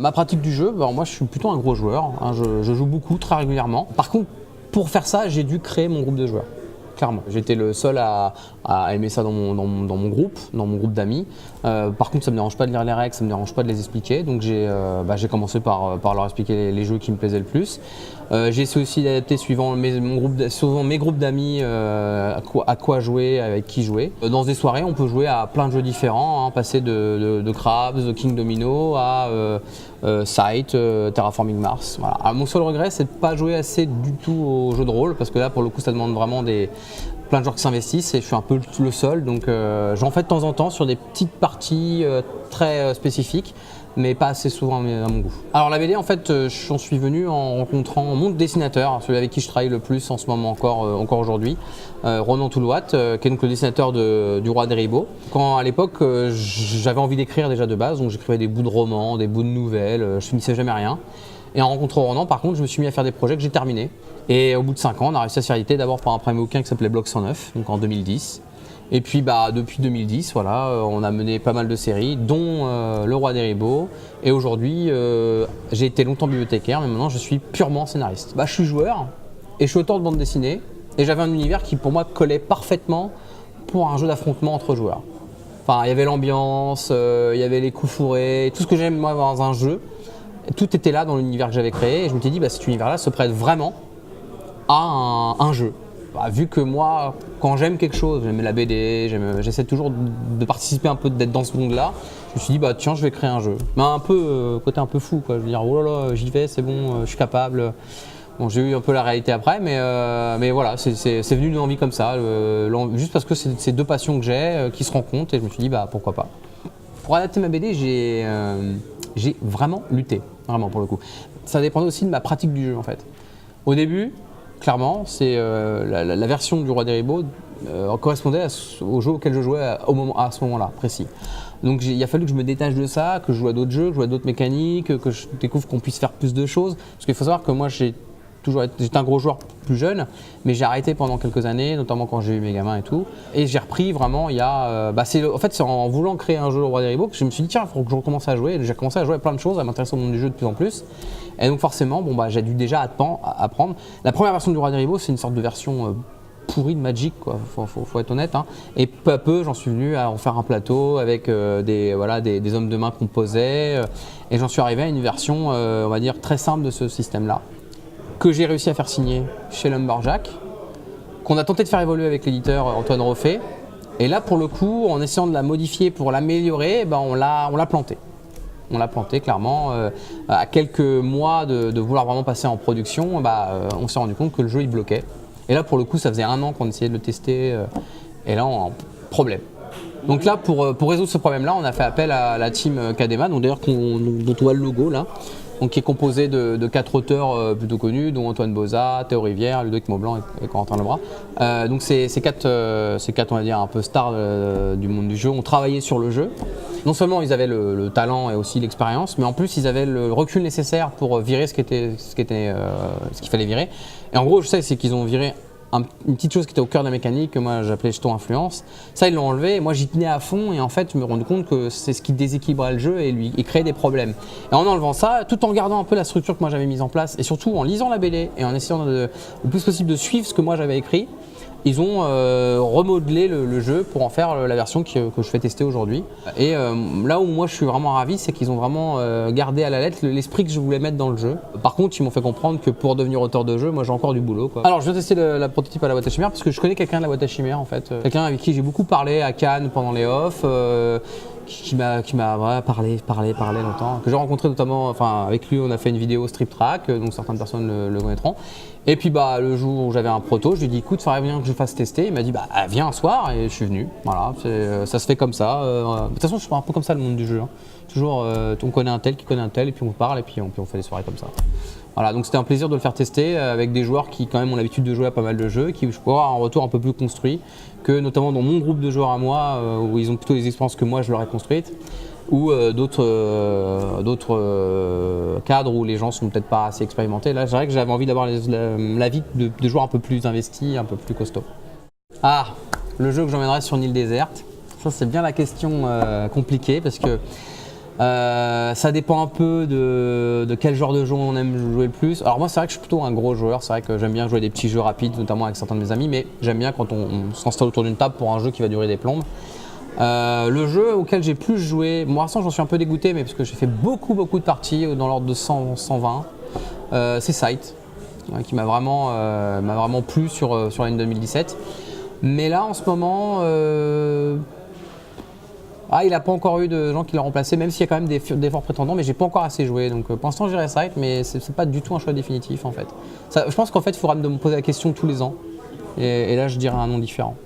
Ma pratique du jeu, ben, moi je suis plutôt un gros joueur, hein, je joue beaucoup, très régulièrement. Par contre, pour faire ça, j'ai dû créer mon groupe de joueurs. Clairement, j'étais le seul à aimer ça dans mon groupe d'amis. Par contre, ça me dérange pas de lire les règles, ça me dérange pas de les expliquer. Donc j'ai commencé par leur expliquer les jeux qui me plaisaient le plus. J'ai essayé aussi d'adapter suivant mes groupes d'amis à quoi jouer, avec qui jouer. Dans des soirées, on peut jouer à plein de jeux différents, hein, passer de Crabs, de King Domino à Sight, Terraforming Mars. Voilà. Alors, mon seul regret, c'est de ne pas jouer assez du tout au jeu de rôle, parce que là, pour le coup, ça demande vraiment plein de joueurs qui s'investissent et je suis un peu le seul. Donc j'en fais de temps en temps sur des petites parties très spécifiques, mais pas assez souvent à mon goût. Alors la BD, en fait, j'en suis venu en rencontrant mon dessinateur, celui avec qui je travaille le plus en ce moment encore aujourd'hui, Ronan Toulouat, qui est donc le dessinateur du Roi des Ribauds. Quand à l'époque, j'avais envie d'écrire déjà de base, donc j'écrivais des bouts de romans, des bouts de nouvelles, je finissais jamais rien. Et en rencontrant Ronan, par contre, je me suis mis à faire des projets que j'ai terminés. Et au bout de 5 ans, on a réussi à se faire éditer d'abord par un premier bouquin qui s'appelait Bloc 109, donc en 2010. Et puis depuis 2010, voilà, on a mené pas mal de séries, dont Le Roi des Ribauds. Et aujourd'hui, j'ai été longtemps bibliothécaire, mais maintenant je suis purement scénariste. Je suis joueur et je suis auteur de bande dessinée. Et j'avais un univers qui pour moi collait parfaitement pour un jeu d'affrontement entre joueurs. Enfin, il y avait l'ambiance, il y avait les coups fourrés, tout ce que j'aime moi dans un jeu. Tout était là dans l'univers que j'avais créé et je me suis dit cet univers-là se prête vraiment à un jeu. Vu que moi, quand j'aime quelque chose, j'aime la BD, j'essaie toujours de participer un peu, d'être dans ce monde-là, je me suis dit tiens, je vais créer un jeu. Mais un peu, côté un peu fou, quoi. Je veux dire, oh là là, j'y vais, c'est bon, je suis capable. Bon, j'ai eu un peu la réalité après, mais voilà, c'est venu d'une envie comme ça, juste parce que c'est deux passions que j'ai qui se rencontrent et je me suis dit pourquoi pas. Pour adapter ma BD, j'ai vraiment lutté, vraiment pour le coup. Ça dépendait aussi de ma pratique du jeu en fait. Au début, clairement, c'est la version du Roi des Ribauds correspondait au jeu auquel je jouais à ce moment-là précis. Donc il a fallu que je me détache de ça, que je joue à d'autres jeux, que je joue à d'autres mécaniques, que je découvre qu'on puisse faire plus de choses. Parce qu'il faut savoir que moi j'étais un gros joueur plus jeune, mais j'ai arrêté pendant quelques années, notamment quand j'ai eu mes gamins et tout. Et j'ai repris vraiment il y a... en fait, c'est en voulant créer un jeu au Roi des Ribauds que je me suis dit tiens, il faut que je recommence à jouer. J'ai commencé à jouer à plein de choses, à m'intéresser au monde du jeu de plus en plus. Et donc forcément, j'ai dû déjà apprendre. La première version du Roi des Ribauds, c'est une sorte de version pourrie de Magic, quoi. Faut être honnête. Hein. Et peu à peu, j'en suis venu à en faire un plateau avec des hommes de main qu'on posait. Et j'en suis arrivé à une version, on va dire, très simple de ce système-là, que j'ai réussi à faire signer chez Lumberjack, qu'on a tenté de faire évoluer avec l'éditeur Antoine Roffet. Et là, pour le coup, en essayant de la modifier pour l'améliorer, on l'a planté. On l'a planté clairement. À quelques mois de vouloir vraiment passer en production, on s'est rendu compte que le jeu il bloquait. Et là, pour le coup, ça faisait 1 an qu'on essayait de le tester. Et là, on a un problème. Donc là, pour résoudre ce problème-là, on a fait appel à la team Kadema, dont on voit le logo là. Donc, qui est composé de 4 auteurs plutôt connus, dont Antoine Boza, Théo Rivière, Ludovic Maublanc et Corentin Lebras. Donc ces quatre, on va dire, un peu stars du monde du jeu, ont travaillé sur le jeu. Non seulement ils avaient le talent et aussi l'expérience, mais en plus ils avaient le recul nécessaire pour virer ce qu'il fallait virer. Et en gros, je sais, c'est qu'ils ont viré une petite chose qui était au cœur de la mécanique, que moi j'appelais jeton influence. Ça, ils l'ont enlevé et moi j'y tenais à fond et en fait je me rendais compte que c'est ce qui déséquilibrait le jeu et il créait des problèmes. Et en enlevant ça, tout en gardant un peu la structure que moi j'avais mise en place et surtout en lisant la BD et en essayant le plus possible de suivre ce que moi j'avais écrit, ils ont remodelé le jeu pour en faire la version que je fais tester aujourd'hui. Et là où moi je suis vraiment ravi, c'est qu'ils ont vraiment gardé à la lettre l'esprit que je voulais mettre dans le jeu. Par contre, ils m'ont fait comprendre que pour devenir auteur de jeu, moi j'ai encore du boulot, quoi. Alors je vais tester la prototype à la boîte à chimère parce que je connais quelqu'un de la boîte à chimère en fait. Quelqu'un avec qui j'ai beaucoup parlé à Cannes pendant les offs. Qui m'a parlé longtemps, que j'ai rencontré notamment, avec lui on a fait une vidéo Strip Track, donc certaines personnes le connaîtront. Et puis le jour où j'avais un proto, je lui ai dit écoute, il faudrait bien que je fasse tester. Il m'a dit viens un soir et je suis venu. Voilà, ça se fait comme ça. De toute façon, je suis un peu comme ça le monde du jeu. Hein. Toujours, on connaît un tel qui connaît un tel et puis on parle et puis on fait des soirées comme ça. Voilà, donc c'était un plaisir de le faire tester avec des joueurs qui quand même ont l'habitude de jouer à pas mal de jeux, qui je pourrais avoir un retour un peu plus construit que notamment dans mon groupe de joueurs à moi, où ils ont plutôt des expériences que moi je leur ai construites, ou d'autres cadres où les gens sont peut-être pas assez expérimentés. Là, c'est vrai que j'avais envie d'avoir l'avis de joueurs un peu plus investis, un peu plus costauds. Ah, le jeu que j'emmènerais sur une île déserte, ça c'est bien la question compliquée parce que Ça dépend un peu de quel genre de jeu on aime jouer le plus. Alors moi c'est vrai que je suis plutôt un gros joueur, c'est vrai que j'aime bien jouer des petits jeux rapides, notamment avec certains de mes amis, mais j'aime bien quand on s'installe autour d'une table pour un jeu qui va durer des plombes. Le jeu auquel j'ai plus joué, moi j'en suis un peu dégoûté, mais parce que j'ai fait beaucoup de parties dans l'ordre de 100-120, c'est Sight, qui m'a vraiment plu sur l'année 2017. Mais là en ce moment, il n'a pas encore eu de gens qui l'ont remplacé, même s'il y a quand même des forts prétendants, mais j'ai pas encore assez joué. Donc pour l'instant j'irai Sight, mais c'est pas du tout un choix définitif en fait. Je pense qu'en fait il faudra me poser la question tous les ans, et là je dirais un nom différent.